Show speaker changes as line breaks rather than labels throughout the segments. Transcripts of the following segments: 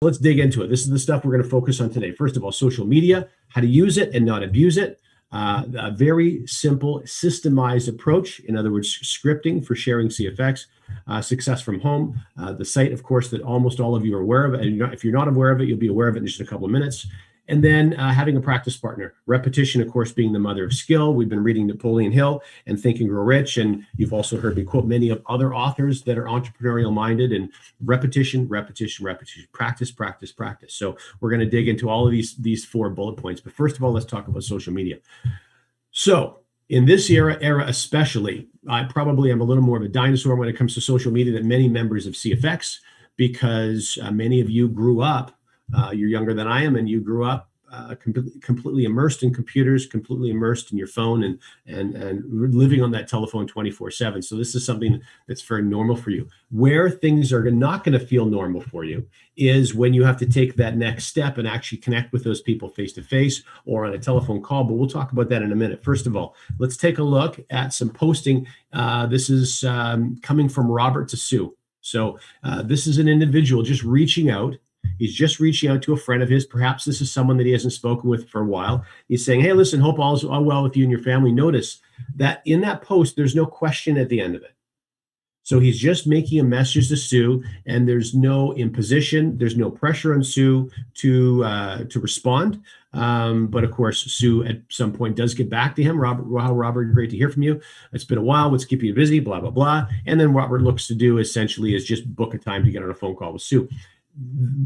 let's dig into it. This is the stuff we're going to focus on today. First of all, social media, how to use it and not abuse it. A very simple, systemized approach. In other words, scripting for sharing CFX. Success from Home, the site, of course, that almost all of you are aware of. And if you're not aware of it, you'll be aware of it in just a couple of minutes. And then having a practice partner. Repetition, of course, being the mother of skill. We've been reading Napoleon Hill and Think and Grow Rich. And you've also heard me quote many of other authors that are entrepreneurial minded. And repetition, repetition, repetition, practice, practice, practice. So we're going to dig into all of these 4 bullet points. But first of all, let's talk about social media. So in this era especially, I probably am a little more of a dinosaur when it comes to social media than many members of CFX, because many of you grew up, you're younger than I am, and you grew up completely immersed in computers, completely immersed in your phone, and living on that telephone 24/7. So this is something that's very normal for you. Where things are not going to feel normal for you is when you have to take that next step and actually connect with those people face to face or on a telephone call. But we'll talk about that in a minute. First of all, let's take a look at some posting. This is coming from Robert to Sue. So this is an individual just reaching out. He's just reaching out to a friend of his. Perhaps this is someone that he hasn't spoken with for a while. He's saying, hey, listen, hope all's all well with you and your family. Notice that in that post, there's no question at the end of it. So he's just making a message to Sue, and there's no imposition. There's no pressure on Sue to respond. But of course, Sue at some point does get back to him. Robert, wow, Robert, great to hear from you. It's been a while. What's keeping you busy? Blah, blah, blah. And then Robert looks to do essentially is just book a time to get on a phone call with Sue.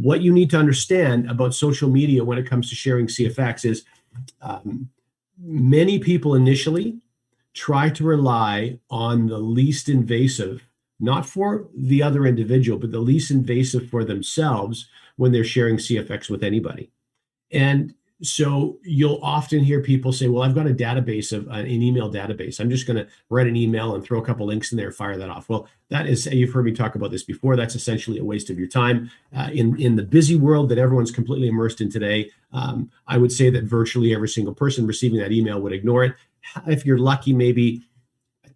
What you need to understand about social media when it comes to sharing CFX is many people initially try to rely on the least invasive, not for the other individual, but the least invasive for themselves when they're sharing CFX with anybody. And so you'll often hear people say, well, I've got a database of an email database. I'm just going to write an email and throw a couple links in there, fire that off. Well, that is, you've heard me talk about this before. That's essentially a waste of your time. In the busy world that everyone's completely immersed in today, I would say that virtually every single person receiving that email would ignore it. If you're lucky, maybe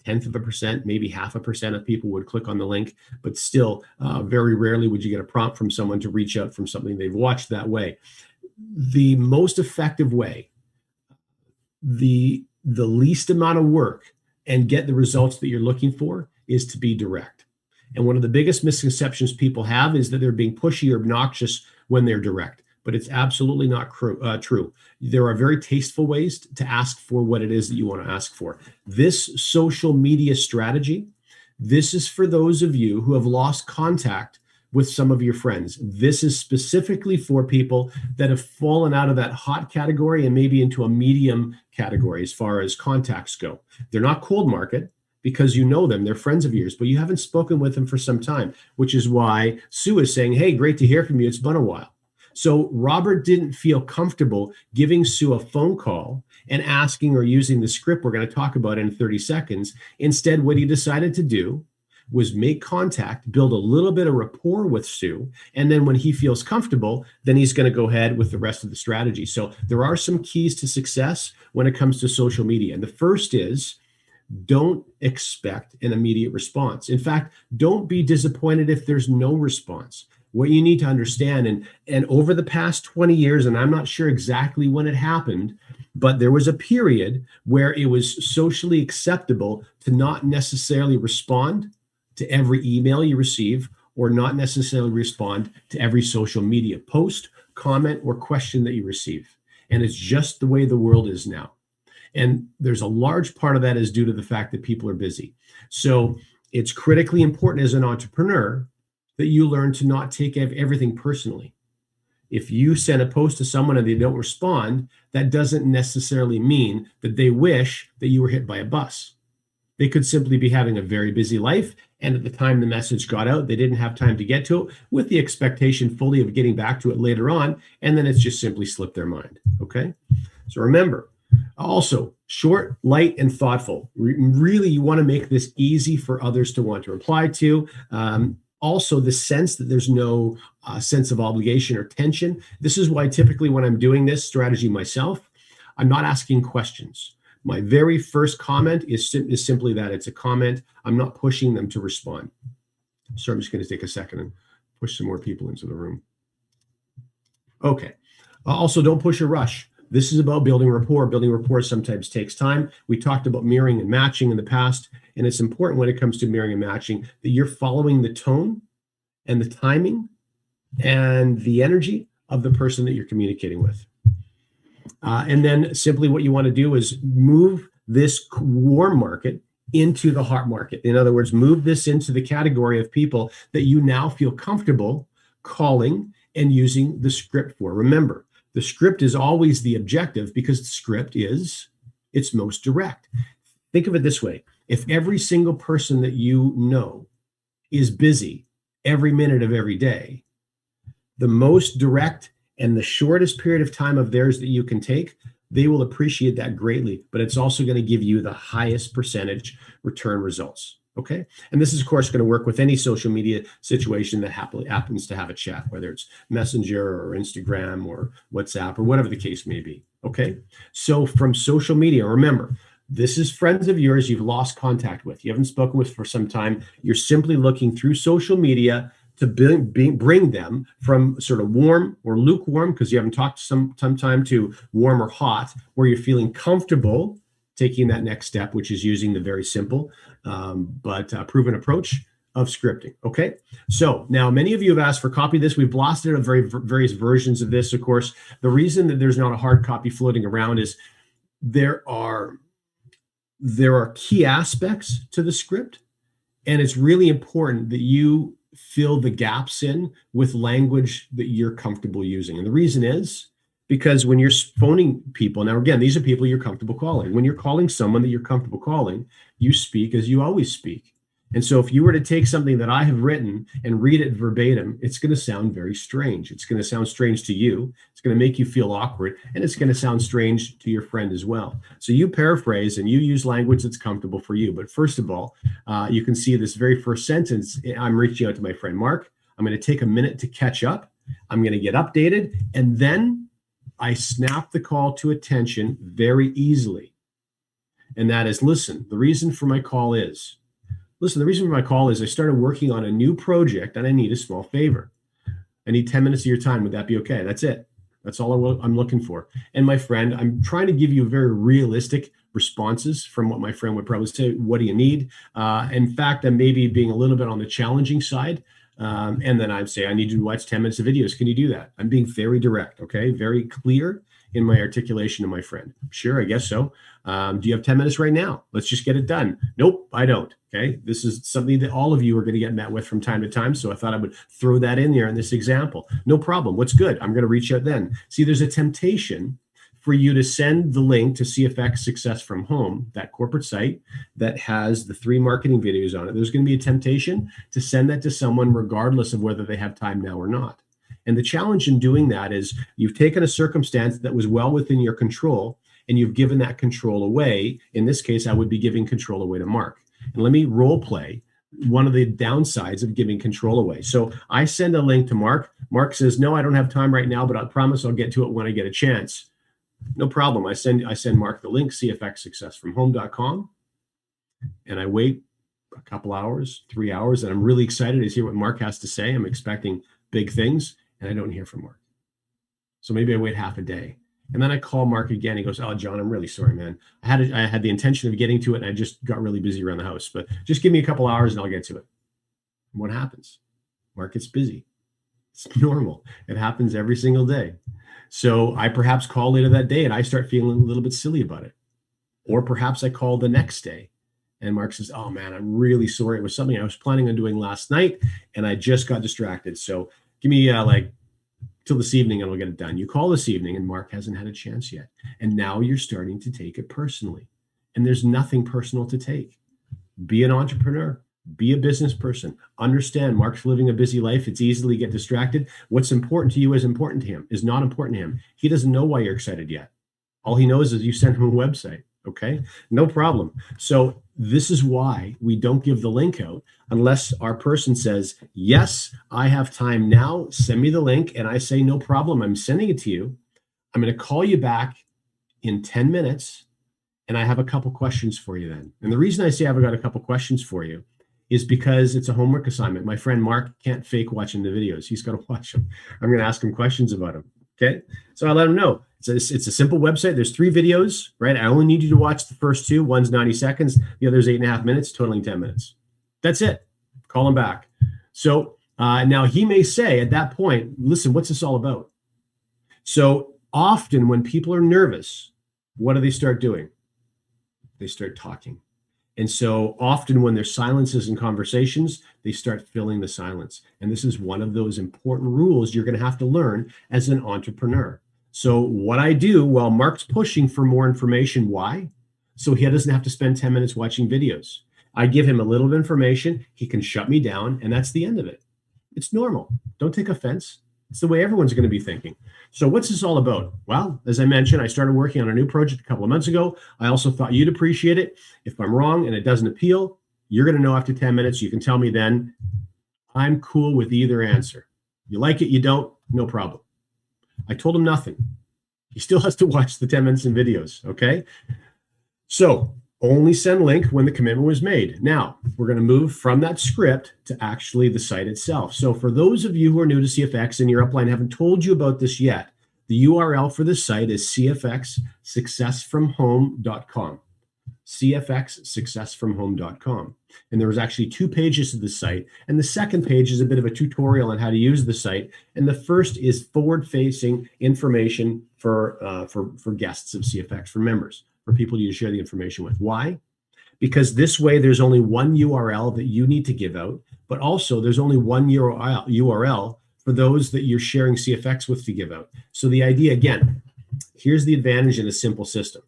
0.1%, maybe 0.5% of people would click on the link, but still very rarely would you get a prompt from someone to reach out from something they've watched that way. The most effective way, the least amount of work and get the results that you're looking for is to be direct. And one of the biggest misconceptions people have is that they're being pushy or obnoxious when they're direct, but it's absolutely not true. There are very tasteful ways to ask for what it is that you want to ask for. This social media strategy, this is for those of you who have lost contact with some of your friends. This is specifically for people that have fallen out of that hot category and maybe into a medium category as far as contacts go. They're not cold market because you know them, they're friends of yours, but you haven't spoken with them for some time, which is why Sue is saying, hey, great to hear from you. It's been a while. So Robert didn't feel comfortable giving Sue a phone call and asking or using the script we're going to talk about in 30 seconds. Instead, what he decided to do was make contact, build a little bit of rapport with Sue, and then when he feels comfortable, then he's going to go ahead with the rest of the strategy. So there are some keys to success when it comes to social media. And the first is don't expect an immediate response. In fact, don't be disappointed if there's no response. What you need to understand, and over the past 20 years, and I'm not sure exactly when it happened, but there was a period where it was socially acceptable to not necessarily respond to every email you receive or not necessarily respond to every social media post, comment, or question that you receive. And it's just the way the world is now. And there's a large part of that is due to the fact that people are busy. So it's critically important as an entrepreneur that you learn to not take everything personally. If you send a post to someone and they don't respond, that doesn't necessarily mean that they wish that you were hit by a bus. They could simply be having a very busy life, and at the time the message got out, they didn't have time to get to it with the expectation fully of getting back to it later on, and then it's just simply slipped their mind, okay? So remember, also, short, light, and thoughtful. Really, you want to make this easy for others to want to reply to. Also, the sense that there's no sense of obligation or tension. This is why typically when I'm doing this strategy myself, I'm not asking questions. My very first comment is simply that it's a comment. I'm not pushing them to respond. So I'm just going to take a second and push some more people into the room. Okay. Also, don't push or rush. This is about building rapport. Building rapport sometimes takes time. We talked about mirroring and matching in the past, and it's important when it comes to mirroring and matching that you're following the tone and the timing and the energy of the person that you're communicating with. And then simply what you want to do is move this warm market into the hot market. In other words, move this into the category of people that you now feel comfortable calling and using the script for. Remember, the script is always the objective because the script is its most direct. Think of it this way. If every single person that you know is busy every minute of every day, the most direct and the shortest period of time of theirs that you can take, they will appreciate that greatly, but it's also going to give you the highest percentage return results. Okay. And this is, of course, going to work with any social media situation that happens to have a chat, whether it's Messenger or Instagram or WhatsApp or whatever the case may be. Okay. So from social media, remember, this is friends of yours you've lost contact with, you haven't spoken with for some time. You're simply looking through social media to bring them from sort of warm or lukewarm, because you haven't talked some time, to warm or hot, where you're feeling comfortable taking that next step, which is using the very simple but proven approach of scripting. Okay, so now many of you have asked for copy of this. We've blasted out various versions of this. Of course, the reason that there's not a hard copy floating around is there are key aspects to the script, and it's really important that you fill the gaps in with language that you're comfortable using. And the reason is because when you're phoning people, now again, these are people you're comfortable calling. When you're calling someone that you're comfortable calling, you speak as you always speak. And so if you were to take something that I have written and read it verbatim, it's going to sound very strange. It's going to sound strange to you. It's going to make you feel awkward, and it's going to sound strange to your friend as well. So you paraphrase and you use language that's comfortable for you. But first of all, you can see this very first sentence. I'm reaching out to my friend Mark. I'm going to take a minute to catch up. I'm going to get updated. And then I snap the call to attention very easily. And that is, the reason for my call is, I started working on a new project and I need a small favor. I need 10 minutes of your time. Would that be okay? That's it. That's all I'm looking for. And my friend, I'm trying to give you very realistic responses from what my friend would probably say. What do you need? In fact, I'm maybe being a little bit on the challenging side. And then I'd say, I need you to watch 10 minutes of videos. Can you do that? I'm being very direct, okay? Very clear in my articulation to my friend. Sure, I guess so. Do you have 10 minutes right now? Let's just get it done. Nope, I don't. Okay. This is something that all of you are going to get met with from time to time. So I thought I would throw that in there in this example. No problem. What's good? I'm going to reach out then. See, there's a temptation for you to send the link to CFX Success from Home, that corporate site that has the 3 marketing videos on it. There's going to be a temptation to send that to someone regardless of whether they have time now or not. And the challenge in doing that is you've taken a circumstance that was well within your control and you've given that control away. In this case, I would be giving control away to Mark. And let me role play one of the downsides of giving control away. So I send a link to Mark. Mark says, no, I don't have time right now, but I promise I'll get to it when I get a chance. No problem. I send Mark the link, cfxsuccessfromhome.com. And I wait a couple hours, 3 hours, and I'm really excited to hear what Mark has to say. I'm expecting big things, and I don't hear from Mark. So maybe I wait half a day. And then I call Mark again. He goes, oh, John, I'm really sorry, man. I had the intention of getting to it, and I just got really busy around the house. But just give me a couple hours, and I'll get to it. And what happens? Mark gets busy. It's normal. It happens every single day. So I perhaps call later that day, and I start feeling a little bit silly about it. Or perhaps I call the next day, and Mark says, oh, man, I'm really sorry. It was something I was planning on doing last night, and I just got distracted. So give me till this evening and I'll get it done. You call this evening and Mark hasn't had a chance yet. And now you're starting to take it personally. And there's nothing personal to take. Be an entrepreneur. Be a business person. Understand Mark's living a busy life. It's easy to get distracted. What's important to you is important to him, is not important to him. He doesn't know why you're excited yet. All he knows is you sent him a website. Okay, no problem. So this is why we don't give the link out unless our person says, yes, I have time now. Send me the link. And I say, no problem. I'm sending it to you. I'm going to call you back in 10 minutes. And I have a couple questions for you then. And the reason I say I've got a couple questions for you is because it's a homework assignment. My friend Mark can't fake watching the videos. He's got to watch them. I'm going to ask him questions about them. Okay. So I let him know it's a simple website. There's 3 videos, right? I only need you to watch the first 2. One's 90 seconds, the other's 8.5 minutes, totaling 10 minutes. That's it. Call him back. So now he may say at that point, listen, what's this all about? So often when people are nervous, what do they start doing? They start talking. And so often when there's silences in conversations, they start filling the silence. And this is one of those important rules you're going to have to learn as an entrepreneur. So what I do while Mark's pushing for more information, why? So he doesn't have to spend 10 minutes watching videos. I give him a little bit of information, he can shut me down, and that's the end of it. It's normal. Don't take offense. It's the way everyone's going to be thinking. So what's this all about? Well, as I mentioned, I started working on a new project a couple of months ago. I also thought you'd appreciate it. If I'm wrong and it doesn't appeal, you're going to know after 10 minutes. You can tell me then. I'm cool with either answer. You like it, you don't, no problem. I told him nothing. He still has to watch the 10 minutes in videos, okay? So only send link when the commitment was made. Now, we're going to move from that script to actually the site itself. So for those of you who are new to CFX and your upline haven't told you about this yet, the URL for this site is cfxsuccessfromhome.com. cfxsuccessfromhome.com. And there was actually 2 pages to the site. And the second page is a bit of a tutorial on how to use the site. And the first is forward-facing information for guests of CFX, for members, for people you share the information with. Why? Because this way there's only one URL that you need to give out, but also there's only one URL for those that you're sharing CFX with to give out. So the idea, again, here's the advantage in a simple system.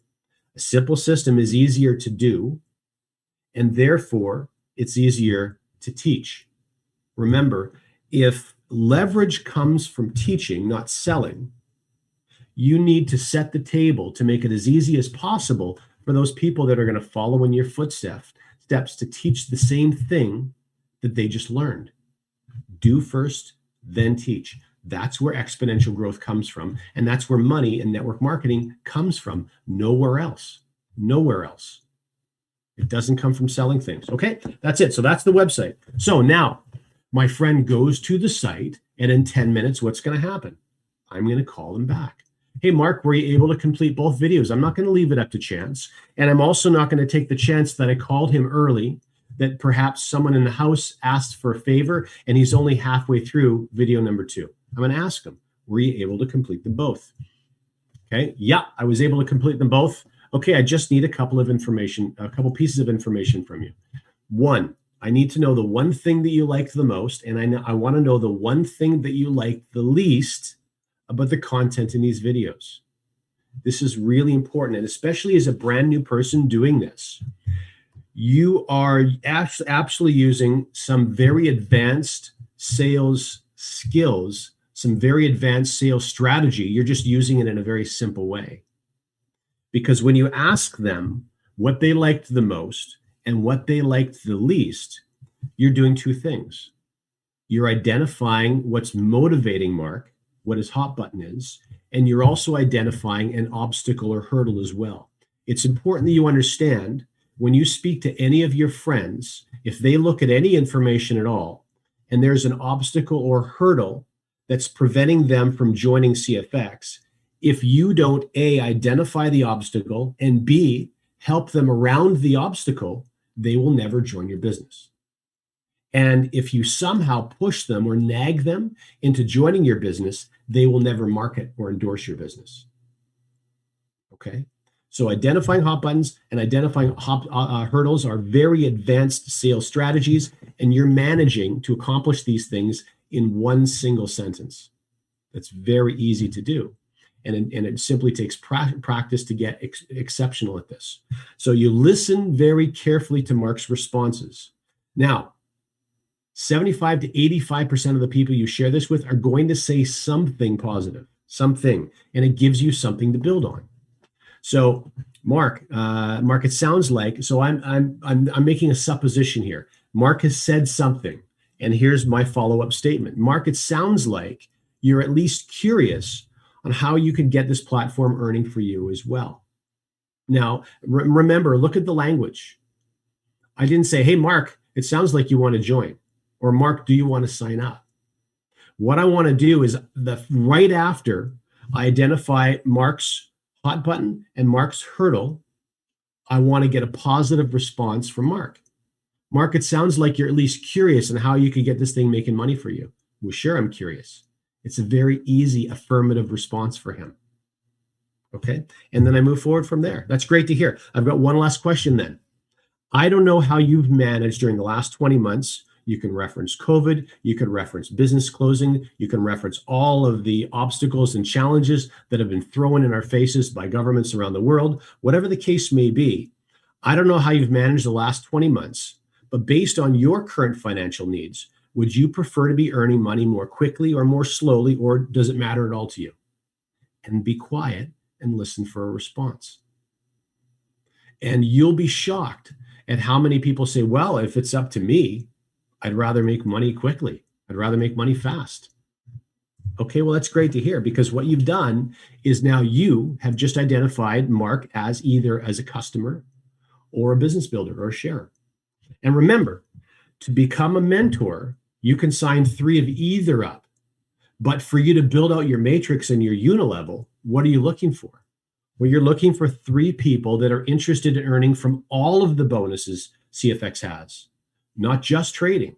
A simple system is easier to do, and therefore it's easier to teach. Remember, if leverage comes from teaching, not selling, you need to set the table to make it as easy as possible for those people that are going to follow in your footsteps to teach the same thing that they just learned. Do first, then teach. That's where exponential growth comes from. And that's where money and network marketing comes from. Nowhere else. Nowhere else. It doesn't come from selling things. Okay, that's it. So that's the website. So now my friend goes to the site, and in 10 minutes, what's going to happen? I'm going to call him back. Hey, Mark, were you able to complete both videos? I'm not going to leave it up to chance. And I'm also not going to take the chance that I called him early, that perhaps someone in the house asked for a favor and he's only halfway through video number 2. I'm going to ask him, were you able to complete them both? Okay. Yeah, I was able to complete them both. Okay. I just need a couple pieces of information from you. 1, I need to know the one thing that you liked the most. And I want to know the one thing that you liked the least about the content in these videos. This is really important. And especially as a brand new person doing this, you are actually using some very advanced sales skills, some very advanced sales strategy. You're just using it in a very simple way. Because when you ask them what they liked the most and what they liked the least, you're doing 2 things. You're identifying what's motivating Mark, what his hot button is, and you're also identifying an obstacle or hurdle as well. It's important that you understand when you speak to any of your friends, if they look at any information at all, and there's an obstacle or hurdle that's preventing them from joining CFX, if you don't A, identify the obstacle, and B, help them around the obstacle, they will never join your business. And if you somehow push them or nag them into joining your business, they will never market or endorse your business. Okay? So identifying hot buttons and identifying hurdles are very advanced sales strategies, and you're managing to accomplish these things in one single sentence. That's very easy to do. And it simply takes practice to get exceptional at this. So you listen very carefully to Mark's responses. Now, 75 to 85% of the people you share this with are going to say something positive, something, and it gives you something to build on. So, Mark, it sounds like, so I'm making a supposition here. Mark has said something, and here's my follow-up statement. Mark, it sounds like you're at least curious on how you can get this platform earning for you as well. Now, remember, look at the language. I didn't say, hey, Mark, it sounds like you want to join. Or Mark, do you want to sign up? What I want to do is right after I identify Mark's hot button and Mark's hurdle. I want to get a positive response from Mark. Mark, it sounds like you're at least curious on how you could get this thing making money for you. Well, sure, I'm curious. It's a very easy affirmative response for him. Okay. And then I move forward from there. That's great to hear. I've got one last question then. I don't know how you've managed during the last 20 months. You can reference COVID, you can reference business closing, you can reference all of the obstacles and challenges that have been thrown in our faces by governments around the world. Whatever the case may be, I don't know how you've managed the last 20 months, but based on your current financial needs, would you prefer to be earning money more quickly or more slowly, or does it matter at all to you? And be quiet and listen for a response. And you'll be shocked at how many people say, well, if it's up to me, I'd rather make money quickly. I'd rather make money fast. Okay, well, that's great to hear, because what you've done is now you have just identified Mark as either as a customer or a business builder or a sharer. And remember, to become a mentor, you can sign 3 of either up. But for you to build out your matrix and your unilevel, what are you looking for? Well, you're looking for 3 people that are interested in earning from all of the bonuses CFX has, not just trading,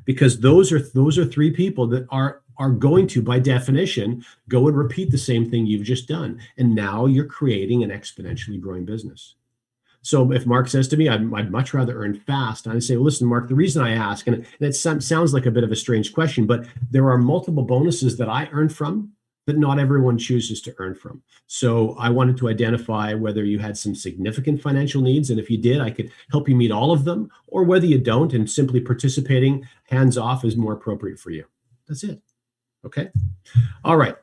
because those are 3 people that are going to, by definition, go and repeat the same thing you've just done. And now you're creating an exponentially growing business. So if Mark says to me, I'd much rather earn fast, and I say, well, listen, Mark, the reason I ask, and it sounds like a bit of a strange question, but there are multiple bonuses that I earn from that not everyone chooses to earn from. So I wanted to identify whether you had some significant financial needs, and if you did, I could help you meet all of them, or whether you don't, and simply participating hands off is more appropriate for you. That's it. Okay. All right.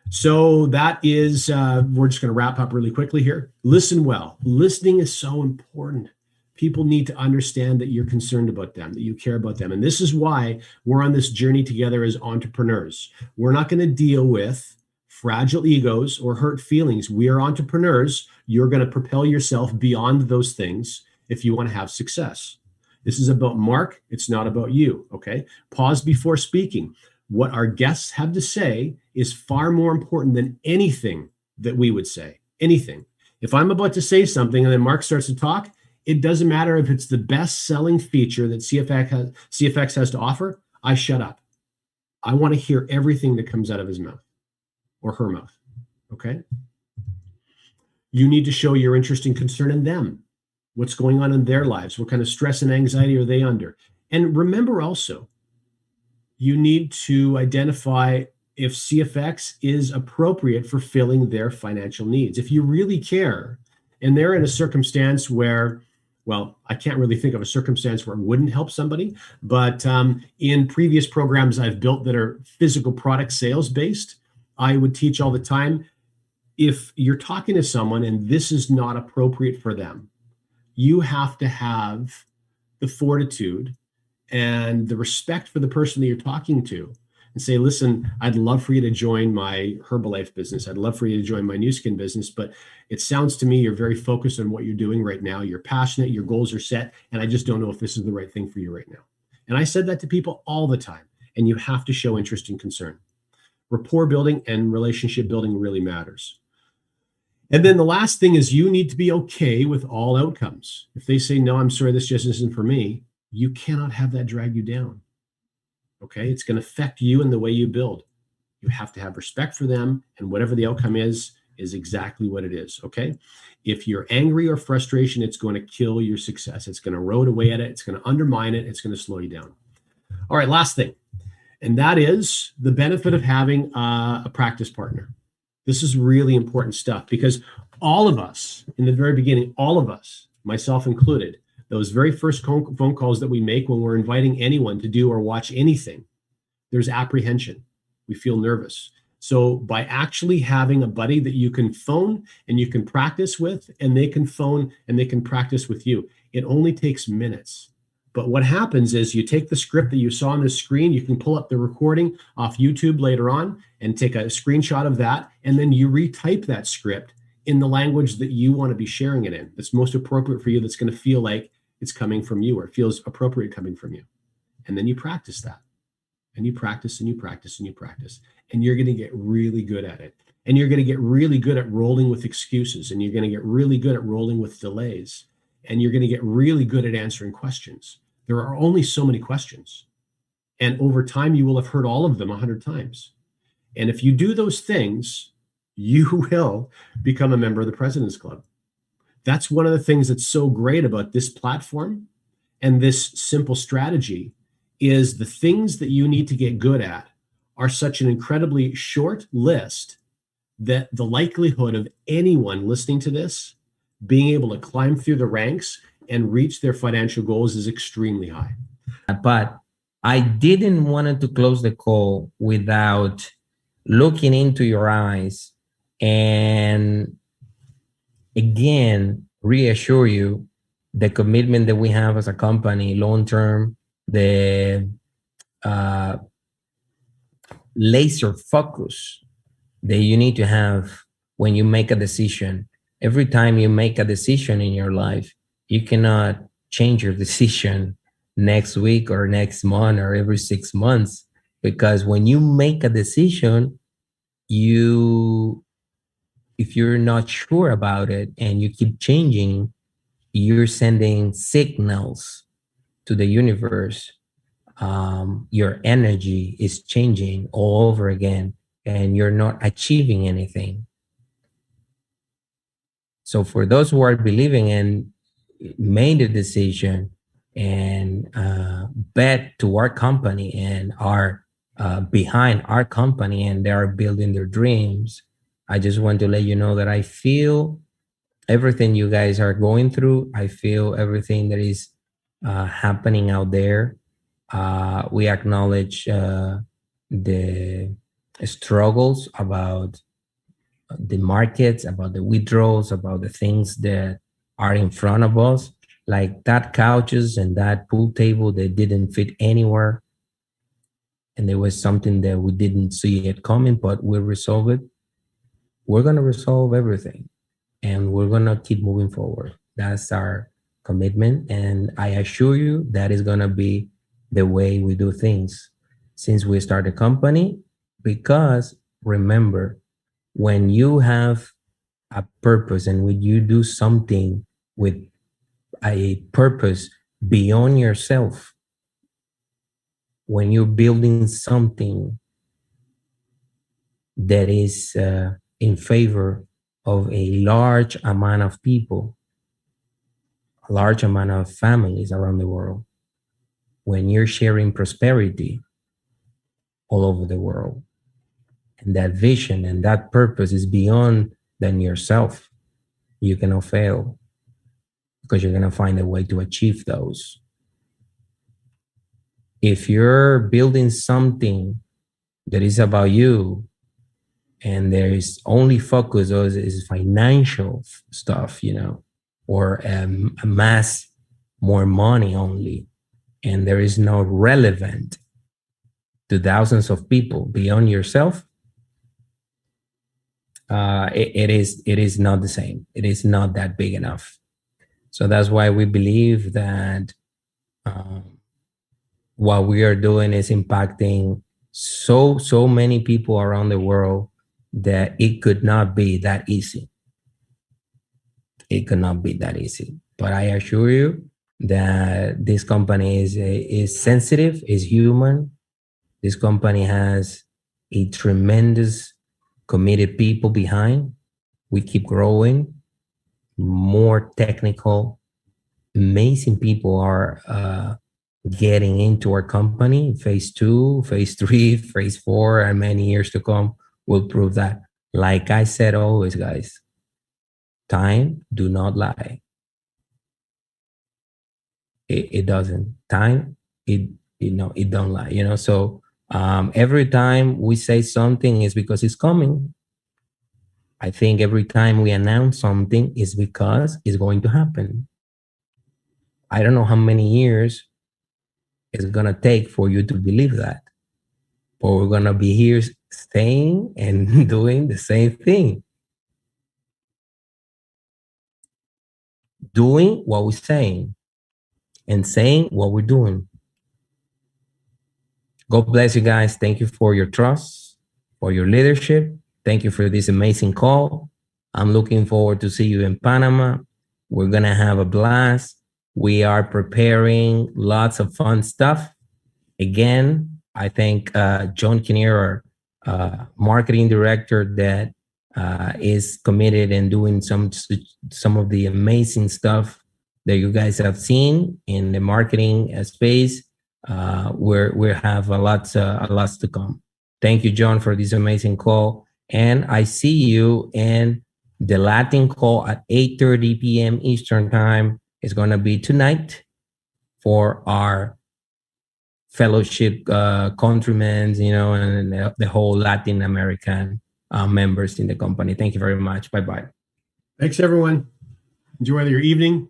So that is, we're just going to wrap up really quickly here. Listen well. Listening is so important. People need to understand that you're concerned about them, that you care about them. And this is why we're on this journey together as entrepreneurs. We're not going to deal with fragile egos or hurt feelings. We are entrepreneurs. You're going to propel yourself beyond those things if you want to have success. This is about Mark. It's not about you. Okay. Pause before speaking. What our guests have to say is far more important than anything that we would say. Anything. If I'm about to say something and then Mark starts to talk, it doesn't matter if it's the best-selling feature that CFX has to offer. I shut up. I want to hear everything that comes out of his mouth or her mouth. Okay? You need to show your interest and concern in them. What's going on in their lives? What kind of stress and anxiety are they under? And remember also, you need to identify if CFX is appropriate for filling their financial needs. If you really care, and they're in a circumstance where, well, I can't really think of a circumstance where it wouldn't help somebody, but in previous programs I've built that are physical product sales based, I would teach all the time, if you're talking to someone and this is not appropriate for them, you have to have the fortitude and the respect for the person that you're talking to and say, listen, I'd love for you to join my Herbalife business. I'd love for you to join my new skin business. But it sounds to me you're very focused on what you're doing right now. You're passionate, your goals are set, and I just don't know if this is the right thing for you right now. And I said that to people all the time. And you have to show interest and concern. Rapport building and relationship building really matters. And then the last thing is you need to be okay with all outcomes. If they say, no, I'm sorry, this just isn't for me, you cannot have that drag you down. Okay, it's going to affect you and the way you build. You have to have respect for them, and whatever the outcome is exactly what it is. Okay, if you're angry or frustration, it's going to kill your success. It's going to erode away at it. It's going to undermine it. It's going to slow you down. All right, last thing, and that is the benefit of having a practice partner. This is really important stuff, because all of us, in the very beginning, all of us, myself included, those very first phone calls that we make when we're inviting anyone to do or watch anything, there's apprehension. We feel nervous. So by actually having a buddy that you can phone and you can practice with, and they can phone and they can practice with you, it only takes minutes. But what happens is you take the script that you saw on the screen, you can pull up the recording off YouTube later on and take a screenshot of that, and then you retype that script in the language that you want to be sharing it in, that's most appropriate for you, that's going to feel like it's coming from you, or it feels appropriate coming from you. And then you practice that. And you practice and you practice and you practice. And you're going to get really good at it. And you're going to get really good at rolling with excuses, and you're going to get really good at rolling with delays, and you're going to get really good at answering questions. There are only so many questions. And over time, you will have heard all of them 100 times. And if you do those things, you will become a member of the President's Club. That's one of the things that's so great about this platform and this simple strategy is the things that you need to get good at are such an incredibly short list that the likelihood of anyone listening to this being able to climb through the ranks and reach their financial goals is extremely high.
But I didn't want to close the call without looking into your eyes and again reassure you the commitment that we have as a company long term, the uh, laser focus that you need to have when you make a decision. Every time you make a decision in your life, you cannot change your decision next week or next month or every 6 months, because when you make a decision, you if you're not sure about it and you keep changing, you're sending signals to the universe. Your energy is changing all over again and you're not achieving anything. So for those who are believing and made a decision and bet to our company and are behind our company and they are building their dreams, I just want to let you know that I feel everything you guys are going through. I feel everything that is happening out there. We acknowledge the struggles about the markets, about the withdrawals, about the things that are in front of us, like that couches and that pool table that didn't fit anywhere. And there was something that we didn't see it coming, but we'll resolve it. We're going to resolve everything and we're going to keep moving forward. That's our commitment. And I assure you that is going to be the way we do things since we started the company. Because remember, when you have a purpose and when you do something with a purpose beyond yourself, when you're building something that is in favor of a large amount of people, a large amount of families around the world, when you're sharing prosperity all over the world, and that vision and that purpose is beyond than yourself, you cannot fail because you're going to find a way to achieve those. If you're building something that is about you and there is only focus on is financial stuff, or amass more money only, and there is no relevant to thousands of people beyond yourself, it is not the same. It is not that big enough. So that's why we believe that what we are doing is impacting so many people around the world that it could not be that easy. It could not be that easy. But I assure you that this company is sensitive, is human. This company has a tremendous committed people behind. We keep growing. More technical, amazing people are getting into our company. Phase 2, phase 3, phase 4, and many years to come will prove that. Like I said always, guys, time do not lie. It doesn't. Time, it don't lie. So every time we say something is because it's coming. I think every time we announce something is because it's going to happen. I don't know how many years it's going to take for you to believe that. But we're going to be here staying and doing the same thing. Doing what we're saying and saying what we're doing. God bless you guys. Thank you for your trust, for your leadership. Thank you for this amazing call. I'm looking forward to see you in Panama. We're going to have a blast. We are preparing lots of fun stuff. Again, I thank John Kinnear, our marketing director, that is committed and doing some of the amazing stuff that you guys have seen in the marketing space. We have a lot to come. Thank you, John, for this amazing call. And I see you in the Latin call at 8:30 p.m. Eastern time. It's going to be tonight for our fellowship countrymen, and the whole Latin American members in the company. Thank you very much. Bye-bye.
Thanks, everyone. Enjoy your evening,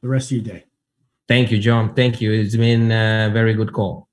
the rest of your day.
Thank you, John. Thank you. It's been a very good call.